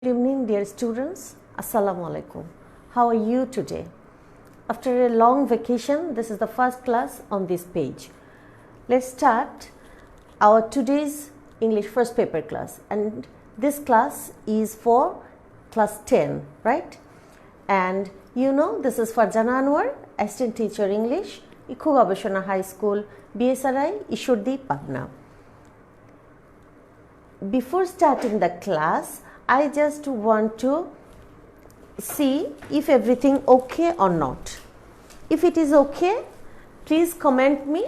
Good evening, dear students. Assalamu alaikum. How are you today? After a long vacation, this is the first class on this page. Let's start our today's English first paper class, and this class is for class 10, right? And you know, this is Farjana Anwar, assistant teacher English, Ikhu Gabeshona High School, BSRI, Ishurdi, Patna. Before starting the class, I just want to see if everything okay or not. If it is okay, please comment me.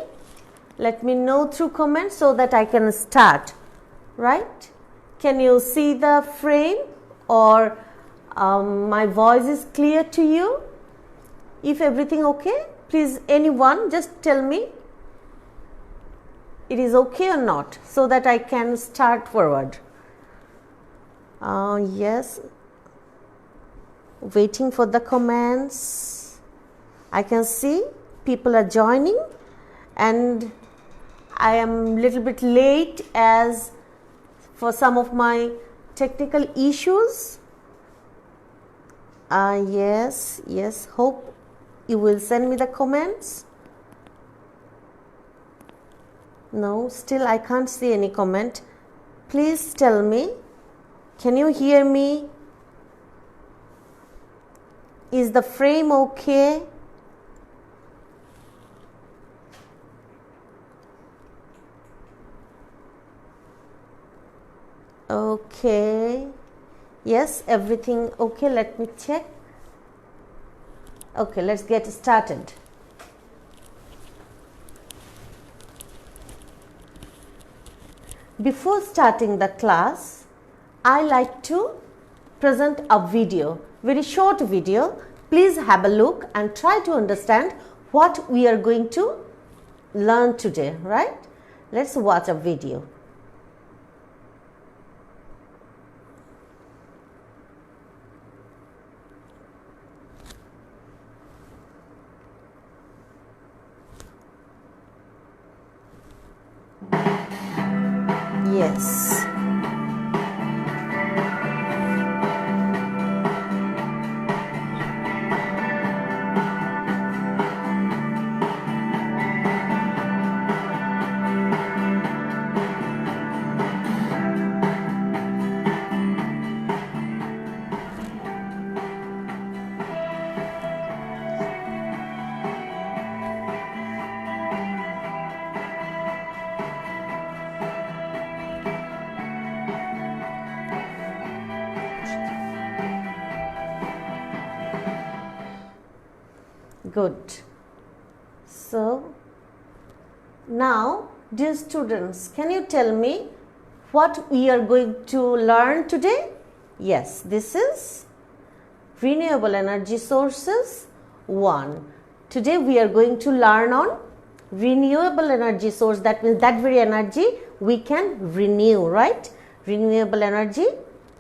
Let me know through comments so that I can start, right? Can you see the frame, or my voice is clear to you? If everything okay, please anyone just tell me it is okay or not so that I can start forward. Yes, waiting for the comments. I can see people are joining, and I am little bit late as for some of my technical issues. Yes, hope you will send me the comments. No, still I can't see any comment. Please tell me. Can you hear me? Is the frame okay? Okay. Yes, everything okay. Let me check. Okay, let's get started. Before starting the class, I like to present a video, very short video. Please have a look and try to understand what we are going to learn today, right? Let's watch a video. Yes. Good. So, now, dear students, can you tell me what we are going to learn today? Yes, this is Renewable Energy Sources 1. Today we are going to learn on renewable energy source. That means that very energy we can renew, right? Renewable energy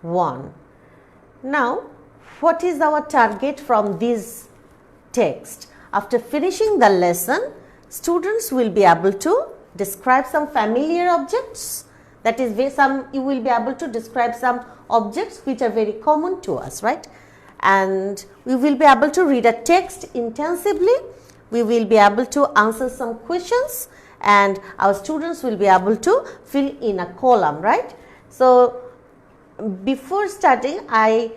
1. Now, what is our target from this text? After finishing the lesson, students will be able to describe some familiar objects. That is, you will be able to describe some objects which are very common to us, right? And we will be able to read a text intensively. We will be able to answer some questions, and our students will be able to fill in a column, right? So, before starting, I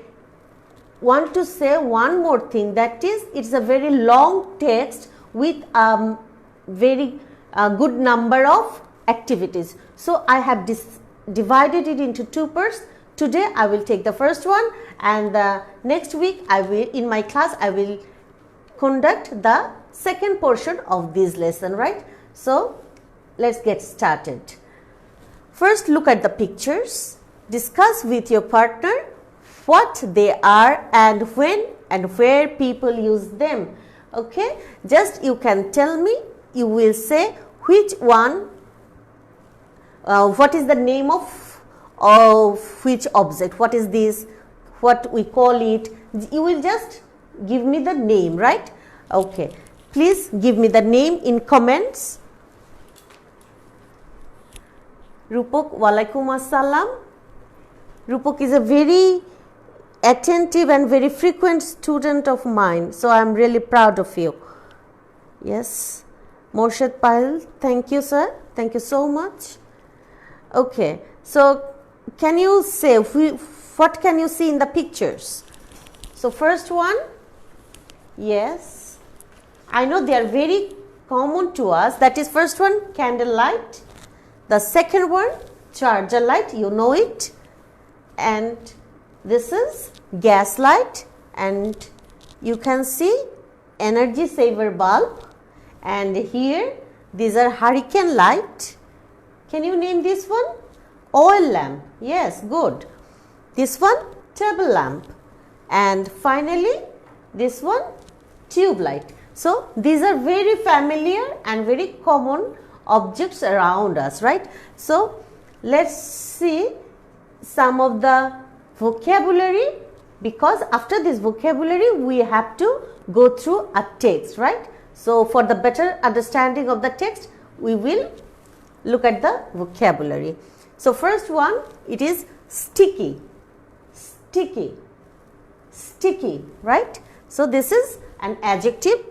want to say one more thing, that is, it's a very long text with a very good number of activities. So, I have divided it into two parts. Today I will take the first one, and the next week I will, in my class, I will conduct the second portion of this lesson, right? So, let's get started. First, look at the pictures. Discuss with your partner what they are and when and where people use them. Okay, just you can tell me, you will say which one, what is the name of which object, what is this, what we call it. You will just give me the name, right? Okay, please give me the name in comments. Rupok, walaikum assalam. Rupok is a very attentive and very frequent student of mine. So I am really proud of you. Yes. Morshad Pahil, thank you, sir. Thank you so much. Okay. So can you say, what can you see in the pictures? So first one, yes. I know they are very common to us. That is first one, candle light. The second one, charger light, you know it. And this is gas light, and you can see energy saver bulb. And here these are hurricane light. Can you name this one? Oil lamp. Yes, good. This one, table lamp. And finally this one, tube light. So these are very familiar and very common objects around us, right? So let's see some of the vocabulary, because after this vocabulary we have to go through a text, right? So for the better understanding of the text, we will look at the vocabulary. So first one, it is sticky, sticky, sticky, right? So this is an adjective.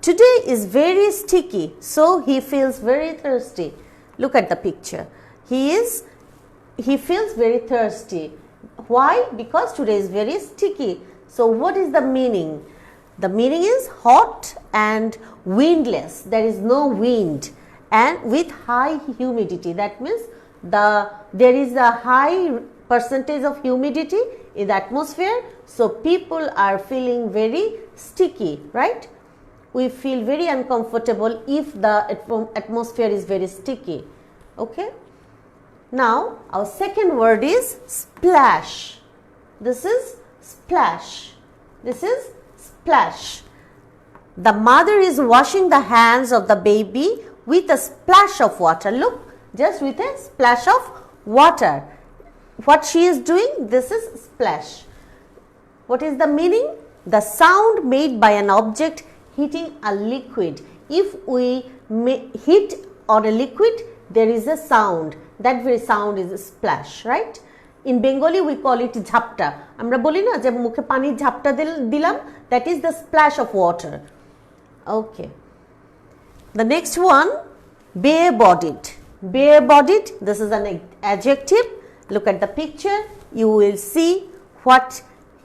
Today is very sticky, so he feels very thirsty. Look at the picture. He feels very thirsty. Why? Because today is very sticky. So what is the meaning? The meaning is hot and windless. There is no wind and with high humidity. That means there is a high percentage of humidity in the atmosphere. So people are feeling very sticky, right? We feel very uncomfortable if the atmosphere is very sticky. Okay. Now our second word is splash. This is splash. This is splash. The mother is washing the hands of the baby with a splash of water. Look, just with a splash of water. What she is doing? This is splash. What is the meaning? The sound made by an object hitting a liquid. If we hit on a liquid, there is a sound. That very sound is a splash, right? In Bengali we call it jhapta. Amra boli na je mukhe pani jhapta dilam, that is the splash of water. Okay. The next one, bare-bodied. Bare-bodied, this is an adjective. Look at the picture. You will see what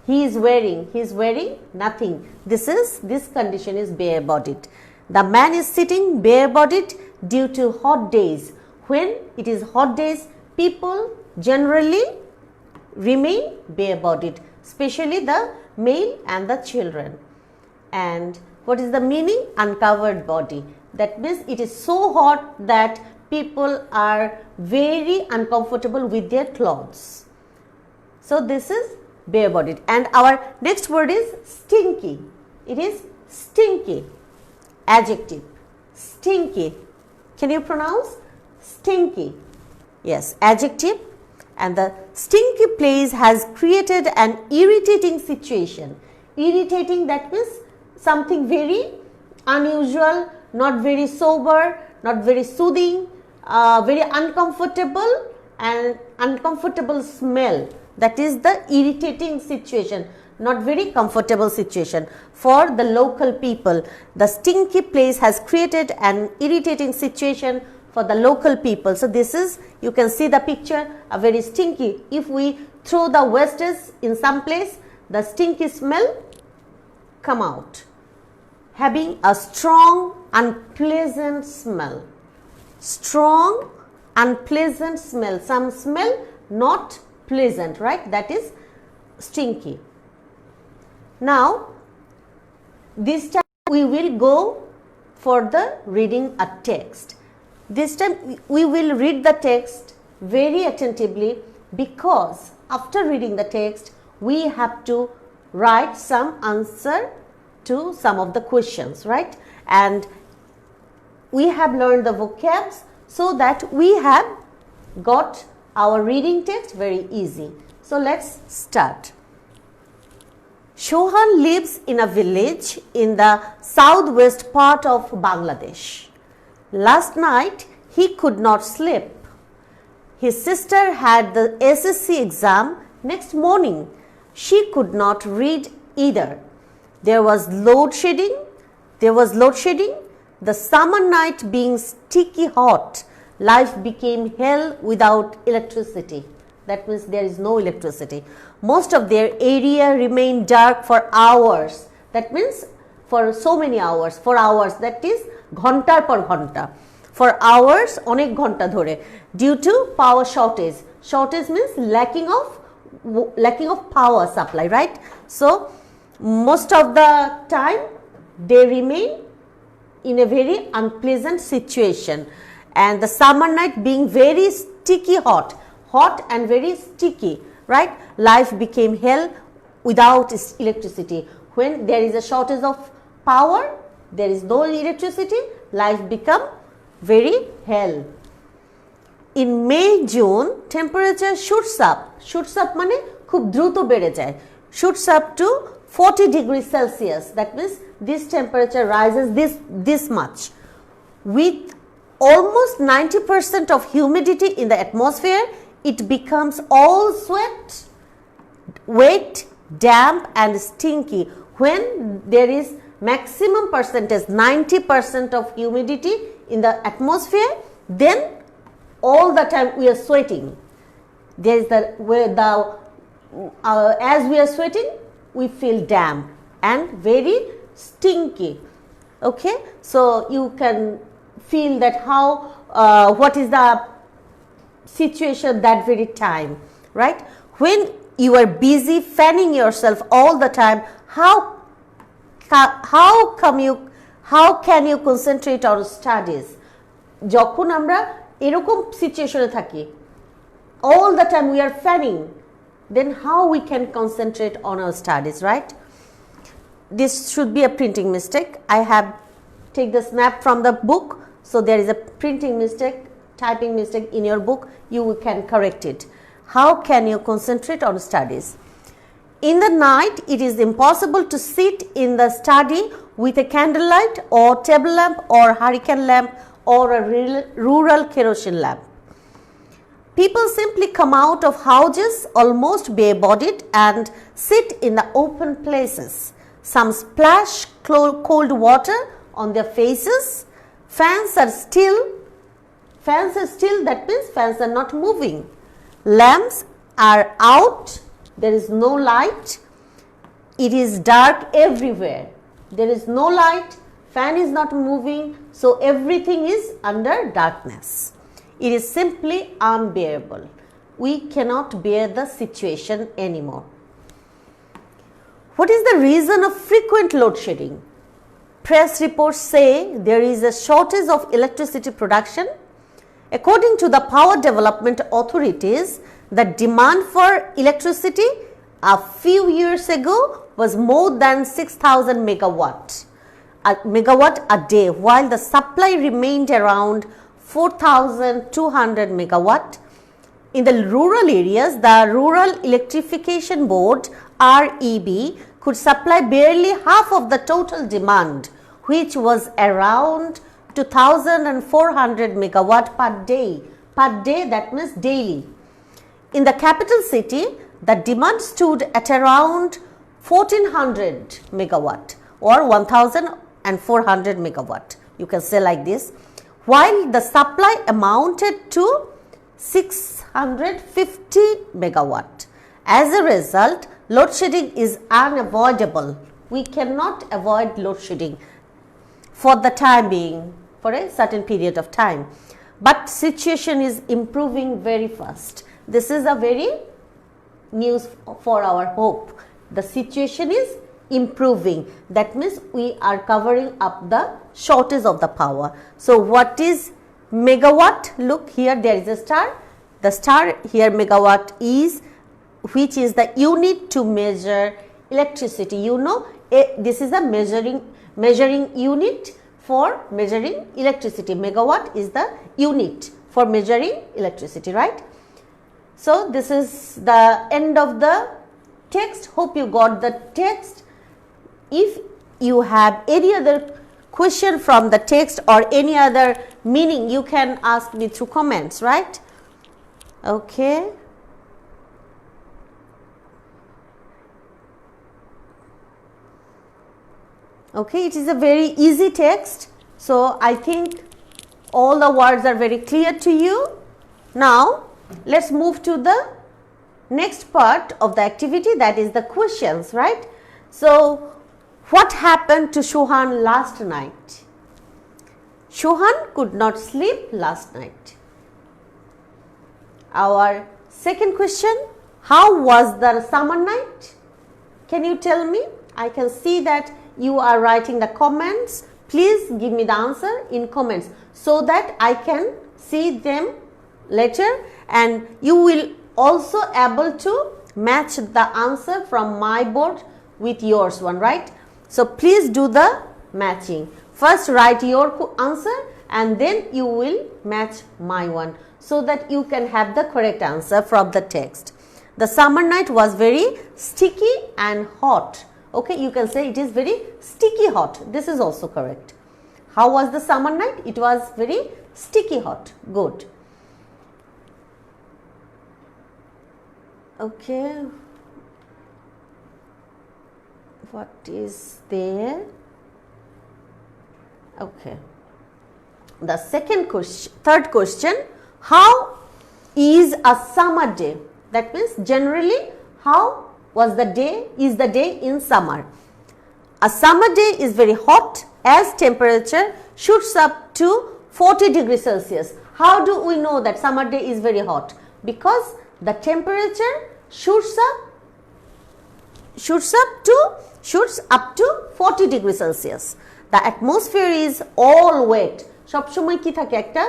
he is wearing. He is wearing nothing. This condition is bare-bodied. The man is sitting bare-bodied due to hot days. When it is hot days, people generally remain bare-bodied, especially the male and the children. And what is the meaning? Uncovered body. That means it is so hot that people are very uncomfortable with their clothes. So this is bare-bodied. And our next word is stinky. It is stinky. Adjective. Stinky. Can you pronounce? Stinky. Yes, adjective. And the stinky place has created an irritating situation. Irritating, that means something very unusual, not very sober, not very soothing, very uncomfortable, and uncomfortable smell. That is the irritating situation, not very comfortable situation. For the local people, the stinky place has created an irritating situation for the local people. So this is, you can see the picture, a very stinky. If we throw the wastes in some place, the stinky smell come out, having a strong unpleasant smell. Strong unpleasant smell. Some smell not pleasant, right? That is stinky. Now this time we will go for the reading a text. This time we will read the text very attentively, because after reading the text we have to write some answer to some of the questions, right? And we have learned the vocabs so that we have got our reading text very easy. So let's start. Shohan lives in a village in the southwest part of Bangladesh. Last night he could not sleep. His sister had the SSC exam next morning. She could not read either. There was load shedding. The summer night being sticky hot, life became hell without electricity. That means there is no electricity. Most of their area remained dark for hours. That means for so many hours, for hours, that is ঘন্টার পর ঘন্টা. For hours, অনেক ঘন্টা ধরে, due to power shortage. Shortage means lacking of power supply, right? So most of the time they remain in a very unpleasant situation, and the summer night being very sticky hot and very sticky, right? Life became hell without electricity. When there is a shortage of power, there is no electricity, life become very hell. In May, June, temperature shoots up মানে খুব দ্রুত বেড়ে যায়, shoots up to 40 degrees Celsius. That means this temperature rises this much. With almost 90% of humidity in the atmosphere, it becomes all sweat, wet, damp and stinky. When there is maximum percentage 90% of humidity in the atmosphere, then all the time we are sweating. There is as we are sweating, we feel damp and very stinky. Okay, so you can feel that how what is the situation that very time, right? When you are busy fanning yourself all the time, how can you concentrate on studies? যখন আমরা এরকম সিচুয়েশনে থাকি, all the time we are fanning, then how we can concentrate on our studies, right? This should be a printing mistake. I have take the snap from the book, so there is a printing mistake, typing mistake in your book. You can correct it. How can you concentrate on studies? In the night, it is impossible to sit in the study with a candlelight or table lamp or hurricane lamp or a rural kerosene lamp. People simply come out of houses almost bare-bodied and sit in the open places. Some splash cold water on their faces. Fans are still, that means fans are not moving. Lamps are out, there is no light. It is dark everywhere. There is no light, fan is not moving, so everything is under darkness. It is simply unbearable. We cannot bear the situation anymore. What is the reason of frequent load shedding? Press reports say there is a shortage of electricity production. According to the power development authorities, the demand for electricity a few years ago was more than 6,000 megawatt a day, while the supply remained around 4,200 megawatt. In the rural areas, the Rural Electrification Board REB could supply barely half of the total demand, which was around 2,400 megawatt per day. Per day, that means daily. In the capital city, the demand stood at around 1,400 megawatt or 1,400 megawatt. You can say like this. While the supply amounted to 650 megawatt. As a result, load shedding is unavoidable. We cannot avoid load shedding for the time being, for a certain period of time. But situation is improving very fast. This is a very news for our hope. The situation is improving. That means we are covering up the shortage of the power. So what is megawatt? Look here, there is a star. The star here, megawatt, is which is the unit to measure electricity. You know, this is a measuring unit for measuring electricity. Megawatt is the unit for measuring electricity, right? So this is the end of the text. Hope you got the text. If you have any other question from the text or any other meaning, you can ask me through comments, right? Okay. Okay, it is a very easy text. So I think all the words are very clear to you. Now let's move to the next part of the activity, that is the questions, right? So what happened to Shohan last night? Shohan could not sleep last night. Our second question, how was the summer night? Can you tell me? I can see that you are writing the comments. Please give me the answer in comments so that I can see them later, and you will also able to match the answer from my board with yours one, right? So please do the matching. First write your answer and then you will match my one so that you can have the correct answer from the text. The summer night was very sticky and hot. Okay, you can say it is very sticky hot. This is also correct. How was the summer night? It was very sticky hot. Good. Okay. What is there? Okay. The third question, how is a summer day? That means generally how was the day, is the day in summer. A summer day is very hot as temperature shoots up to 40 degrees Celsius. How do we know that summer day is very hot? Because the temperature shoots up to 40 degrees Celsius. The atmosphere is all wet. সবসময় কি থাকে একটা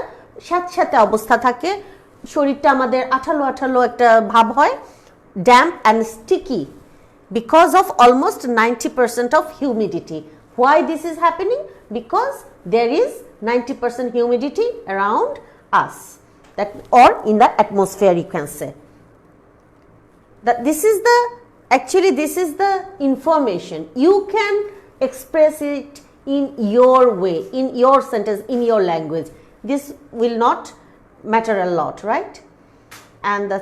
স্যাঁতস্যাঁতে অবস্থা থাকে, শরীরটা আমাদের আঠালো আঠালো একটা ভাব হয়, damp and sticky because of almost 90% of humidity. Why this is happening? Because there is 90% humidity around us, that or in the atmosphere you can say. That this is the information. You can express it in your way, in your sentence, in your language. This will not matter a lot, right? And the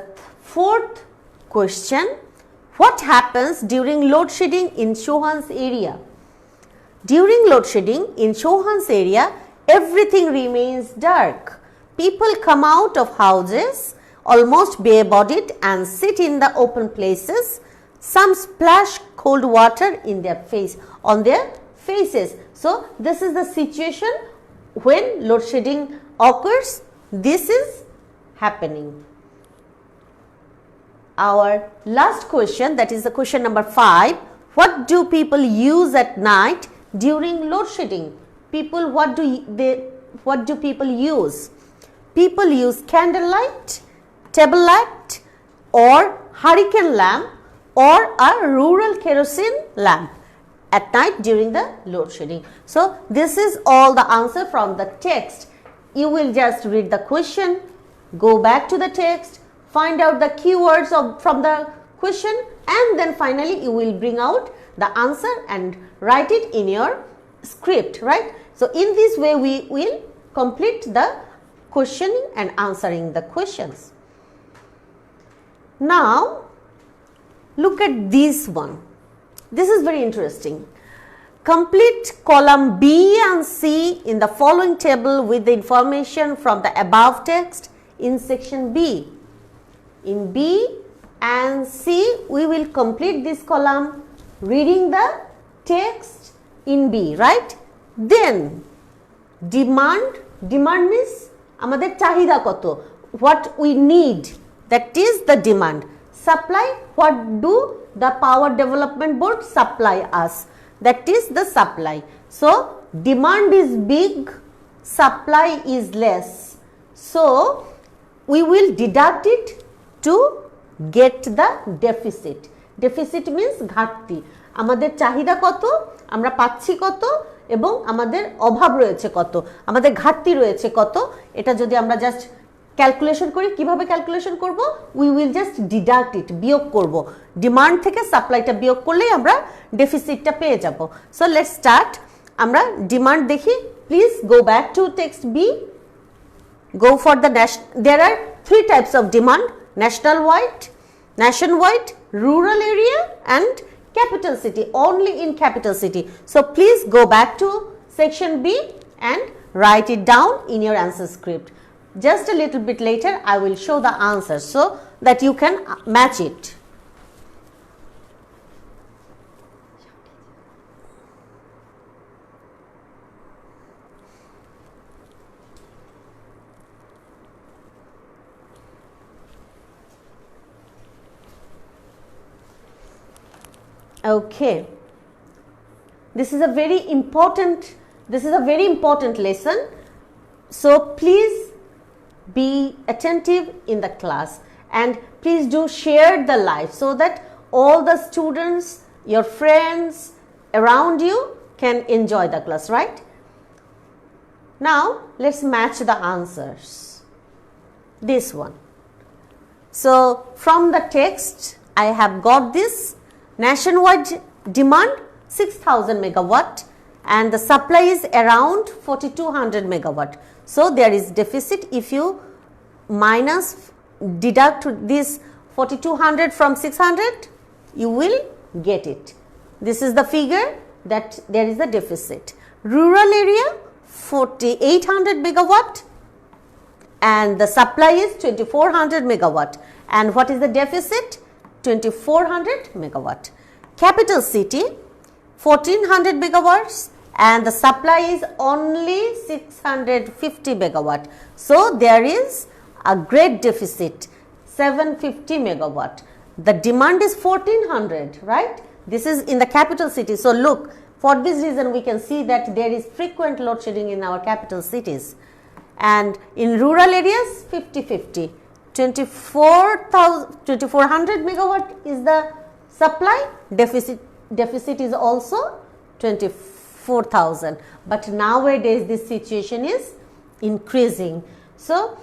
fourth question, what happens during load shedding in Shohan's area? During load shedding in Shohan's area, everything remains dark. People come out of houses almost bare-bodied and sit in the open places. Some splash cold water in their face, on their faces. So this is the situation when load shedding occurs. This is happening. Our last question, that is the question number 5. What do people use at night during load shedding? People, what do people use? People use candlelight, table light, or hurricane lamp, or a rural kerosene lamp at night during the load shedding. So this is all the answer from the text. You will just read the question, go back to the text, find out the keywords from the question, and then finally you will bring out the answer and write it in your script, right? So in this way we will complete the questioning and answering the questions. Now look at this one. This is very interesting. Complete column B and C in the following table with the information from the above text in section B. In B and C, we will complete this column reading the text in B, right? Then demand means আমাদের চাহিদা কত, what we need, that is the demand. Supply, what do the power development board supply us, that is the supply. So demand is big, supply is less, so we will deduct it to get the deficit. Deficit means ঘাটতি, আমাদের চাহিদা কত, আমরা পাচ্ছি কত, এবং আমাদের অভাব রয়েছে কত, আমাদের ঘাটতি রয়েছে কত, এটা যদি আমরা জাস্ট ক্যালকুলেশন করি, কিভাবে ক্যালকুলেশন করব, উই উইল জাস্ট ডিডাক্ট ইট, বিয়োগ করব, ডিমান্ড থেকে সাপ্লাইটা বিয়োগ করলেই আমরা ডেফিসিটটা পেয়ে যাব। So let's start. আমরা ডিমান্ড দেখি, please go back to text B, go for the there are 3 types of demand: nationwide, rural area and capital city, only in capital city. So please go back to section B and write it down in your answer script. Just a little bit later I will show the answer so that you can match it. Okay, this is a very important lesson, so please be attentive in the class and please do share the live so that all the students, your friends around you can enjoy the class, right? Now let's match the answers. This one. So from the text I have got this. Nationwide demand 6000 megawatt and the supply is around 4200 megawatt. So there is deficit. If you deduct this 4200 from 600, you will get it. This is the figure that there is a deficit. Rural area 4800 megawatt and the supply is 2400 megawatt. And what is the deficit? 2400 megawatt. Capital city 1400 megawatts and the supply is only 650 megawatt. So there is a great deficit, 750 megawatt. The demand is 1400, right? This is in the capital city. So look, for this reason we can see that there is frequent load shedding in our capital cities, and in rural areas 50-50. 2400 megawatt is the supply, deficit is also 24,000, but nowadays this situation is increasing. So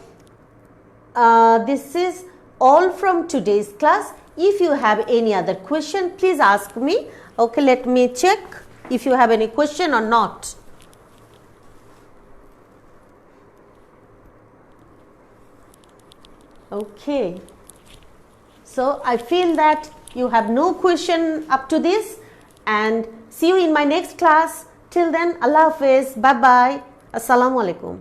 this is all from today's class. If you have any other question, please ask me. Okay, let me check if you have any question or not. Okay, so I feel that you have no question up to this, and see you in my next class. Till then, Allah Hafiz, bye bye, Assalamu alaikum.